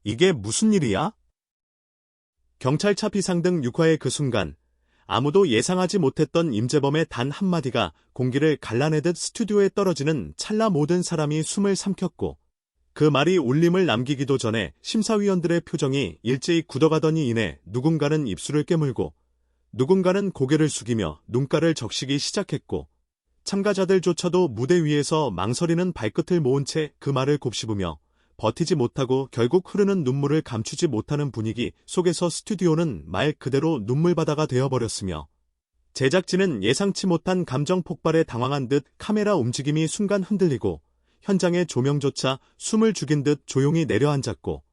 이게 무슨 일이야? 경찰차 비상등 6화의 그 순간, 아무도 예상하지 못했던 임재범의 단 한마디가 공기를 갈라내듯 스튜디오에 떨어지는 찰나 모든 사람이 숨을 삼켰고, 그 말이 울림을 남기기도 전에 심사위원들의 표정이 일제히 굳어가더니 이내 누군가는 입술을 깨물고, 누군가는 고개를 숙이며 눈가를 적시기 시작했고, 참가자들조차도 무대 위에서 망설이는 발끝을 모은 채 그 말을 곱씹으며 버티지 못하고 결국 흐르는 눈물을 감추지 못하는 분위기 속에서 스튜디오는 말 그대로 눈물바다가 되어버렸으며, 제작진은 예상치 못한 감정 폭발에 당황한 듯 카메라 움직임이 순간 흔들리고 현장의 조명조차 숨을 죽인 듯 조용히 내려앉았고,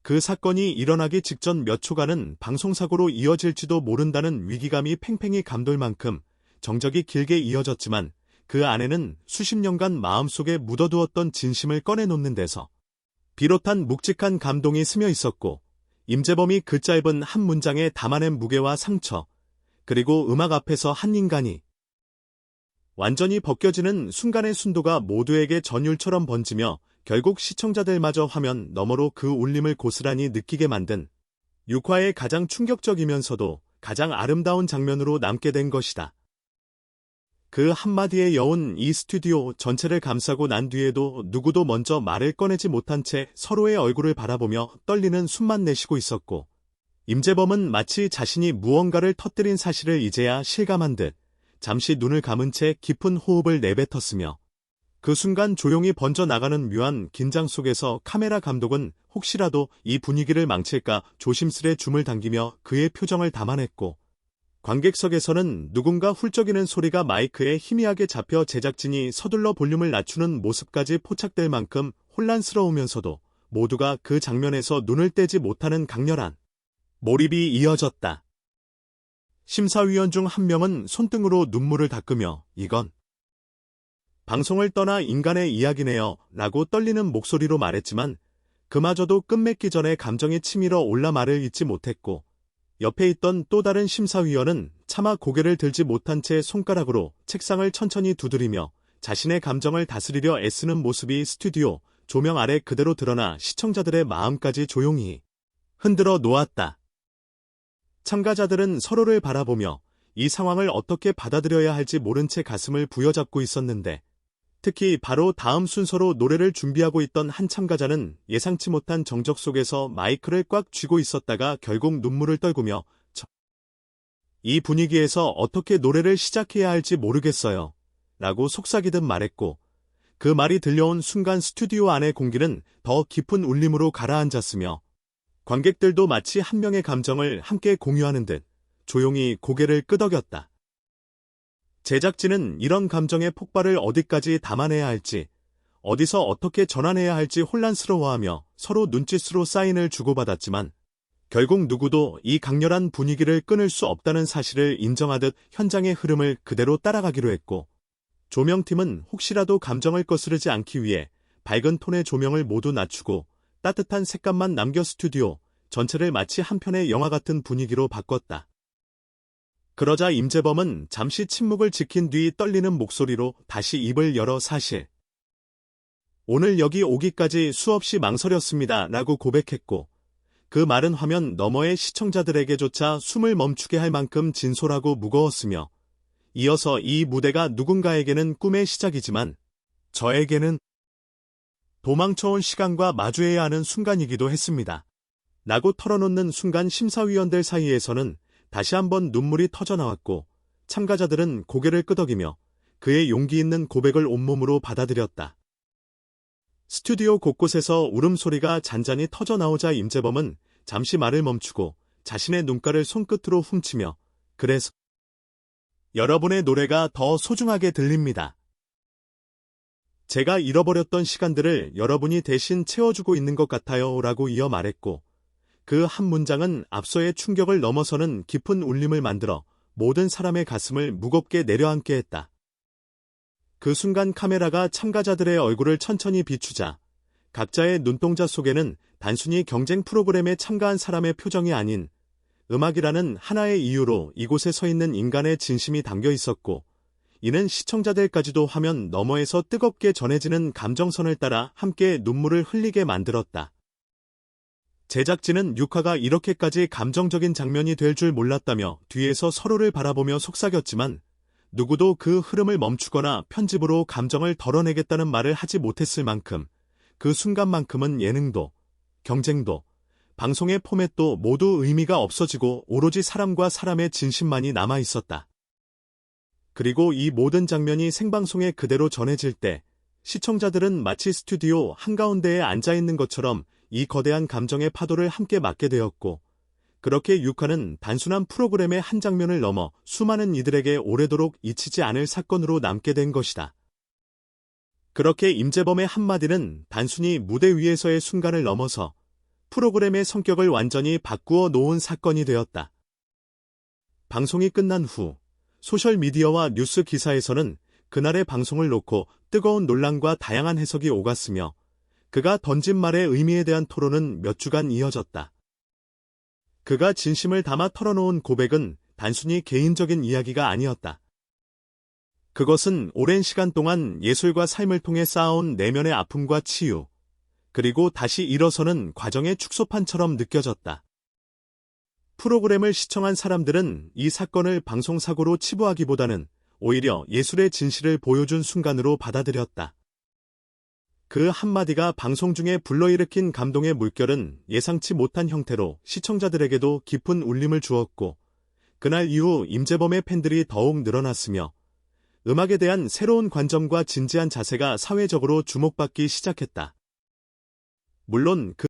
그 사건이 일어나기 직전 몇 초간은 방송사고로 이어질지도 모른다는 위기감이 팽팽히 감돌 만큼 정적이 길게 이어졌지만, 그 안에는 수십 년간 마음속에 묻어두었던 진심을 꺼내놓는 데서 비롯한 묵직한 감동이 스며 있었고, 임재범이 그 짧은 한 문장에 담아낸 무게와 상처, 그리고 음악 앞에서 한 인간이 완전히 벗겨지는 순간의 순도가 모두에게 전율처럼 번지며 결국 시청자들마저 화면 너머로 그 울림을 고스란히 느끼게 만든 6화의 가장 충격적이면서도 가장 아름다운 장면으로 남게 된 것이다. 그 한마디의 여운 이 스튜디오 전체를 감싸고 난 뒤에도 누구도 먼저 말을 꺼내지 못한 채 서로의 얼굴을 바라보며 떨리는 숨만 내쉬고 있었고, 임재범은 마치 자신이 무언가를 터뜨린 사실을 이제야 실감한 듯 잠시 눈을 감은 채 깊은 호흡을 내뱉었으며, 그 순간 조용히 번져나가는 묘한 긴장 속에서 카메라 감독은 혹시라도 이 분위기를 망칠까 조심스레 줌을 당기며 그의 표정을 담아냈고, 관객석에서는 누군가 훌쩍이는 소리가 마이크에 희미하게 잡혀 제작진이 서둘러 볼륨을 낮추는 모습까지 포착될 만큼 혼란스러우면서도 모두가 그 장면에서 눈을 떼지 못하는 강렬한 몰입이 이어졌다. 심사위원 중 한 명은 손등으로 눈물을 닦으며 이건 방송을 떠나 인간의 이야기네요 라고 떨리는 목소리로 말했지만, 그마저도 끝맺기 전에 감정이 치밀어 올라 말을 잇지 못했고, 옆에 있던 또 다른 심사위원은 차마 고개를 들지 못한 채 손가락으로 책상을 천천히 두드리며 자신의 감정을 다스리려 애쓰는 모습이 스튜디오 조명 아래 그대로 드러나 시청자들의 마음까지 조용히 흔들어 놓았다. 참가자들은 서로를 바라보며 이 상황을 어떻게 받아들여야 할지 모른 채 가슴을 부여잡고 있었는데, 특히 바로 다음 순서로 노래를 준비하고 있던 한 참가자는 예상치 못한 정적 속에서 마이크를 꽉 쥐고 있었다가 결국 눈물을 떨구며 이 분위기에서 어떻게 노래를 시작해야 할지 모르겠어요 라고 속삭이듯 말했고, 그 말이 들려온 순간 스튜디오 안의 공기는 더 깊은 울림으로 가라앉았으며, 관객들도 마치 한 명의 감정을 함께 공유하는 듯 조용히 고개를 끄덕였다. 제작진은 이런 감정의 폭발을 어디까지 담아내야 할지, 어디서 어떻게 전환해야 할지 혼란스러워하며 서로 눈짓으로 사인을 주고받았지만, 결국 누구도 이 강렬한 분위기를 끊을 수 없다는 사실을 인정하듯 현장의 흐름을 그대로 따라가기로 했고, 조명팀은 혹시라도 감정을 거스르지 않기 위해 밝은 톤의 조명을 모두 낮추고 따뜻한 색감만 남겨 스튜디오 전체를 마치 한 편의 영화 같은 분위기로 바꿨다. 그러자 임재범은 잠시 침묵을 지킨 뒤 떨리는 목소리로 다시 입을 열어 사실 오늘 여기 오기까지 수없이 망설였습니다 라고 고백했고, 그 말은 화면 너머의 시청자들에게조차 숨을 멈추게 할 만큼 진솔하고 무거웠으며, 이어서 이 무대가 누군가에게는 꿈의 시작이지만 저에게는 도망쳐온 시간과 마주해야 하는 순간이기도 했습니다 라고 털어놓는 순간 심사위원들 사이에서는 다시 한번 눈물이 터져나왔고, 참가자들은 고개를 끄덕이며 그의 용기 있는 고백을 온몸으로 받아들였다. 스튜디오 곳곳에서 울음소리가 잔잔히 터져나오자 임재범은 잠시 말을 멈추고 자신의 눈가를 손끝으로 훔치며 그래서 여러분의 노래가 더 소중하게 들립니다. 제가 잃어버렸던 시간들을 여러분이 대신 채워주고 있는 것 같아요 라고 이어 말했고, 그 한 문장은 앞서의 충격을 넘어서는 깊은 울림을 만들어 모든 사람의 가슴을 무겁게 내려앉게 했다. 그 순간 카메라가 참가자들의 얼굴을 천천히 비추자 각자의 눈동자 속에는 단순히 경쟁 프로그램에 참가한 사람의 표정이 아닌 음악이라는 하나의 이유로 이곳에 서 있는 인간의 진심이 담겨 있었고, 이는 시청자들까지도 화면 너머에서 뜨겁게 전해지는 감정선을 따라 함께 눈물을 흘리게 만들었다. 제작진은 6화가 이렇게까지 감정적인 장면이 될 줄 몰랐다며 뒤에서 서로를 바라보며 속삭였지만 누구도 그 흐름을 멈추거나 편집으로 감정을 덜어내겠다는 말을 하지 못했을 만큼 그 순간만큼은 예능도, 경쟁도, 방송의 포맷도 모두 의미가 없어지고 오로지 사람과 사람의 진심만이 남아 있었다. 그리고 이 모든 장면이 생방송에 그대로 전해질 때 시청자들은 마치 스튜디오 한가운데에 앉아 있는 것처럼 이 거대한 감정의 파도를 함께 맞게 되었고, 그렇게 6화는 단순한 프로그램의 한 장면을 넘어 수많은 이들에게 오래도록 잊히지 않을 사건으로 남게 된 것이다. 그렇게 임재범의 한마디는 단순히 무대 위에서의 순간을 넘어서 프로그램의 성격을 완전히 바꾸어 놓은 사건이 되었다. 방송이 끝난 후 소셜미디어와 뉴스 기사에서는 그날의 방송을 놓고 뜨거운 논란과 다양한 해석이 오갔으며 그가 던진 말의 의미에 대한 토론은 몇 주간 이어졌다. 그가 진심을 담아 털어놓은 고백은 단순히 개인적인 이야기가 아니었다. 그것은 오랜 시간 동안 예술과 삶을 통해 쌓아온 내면의 아픔과 치유, 그리고 다시 일어서는 과정의 축소판처럼 느껴졌다. 프로그램을 시청한 사람들은 이 사건을 방송사고로 치부하기보다는 오히려 예술의 진실을 보여준 순간으로 받아들였다. 그 한마디가 방송 중에 불러일으킨 감동의 물결은 예상치 못한 형태로 시청자들에게도 깊은 울림을 주었고, 그날 이후 임재범의 팬들이 더욱 늘어났으며 음악에 대한 새로운 관점과 진지한 자세가 사회적으로 주목받기 시작했다. 물론 그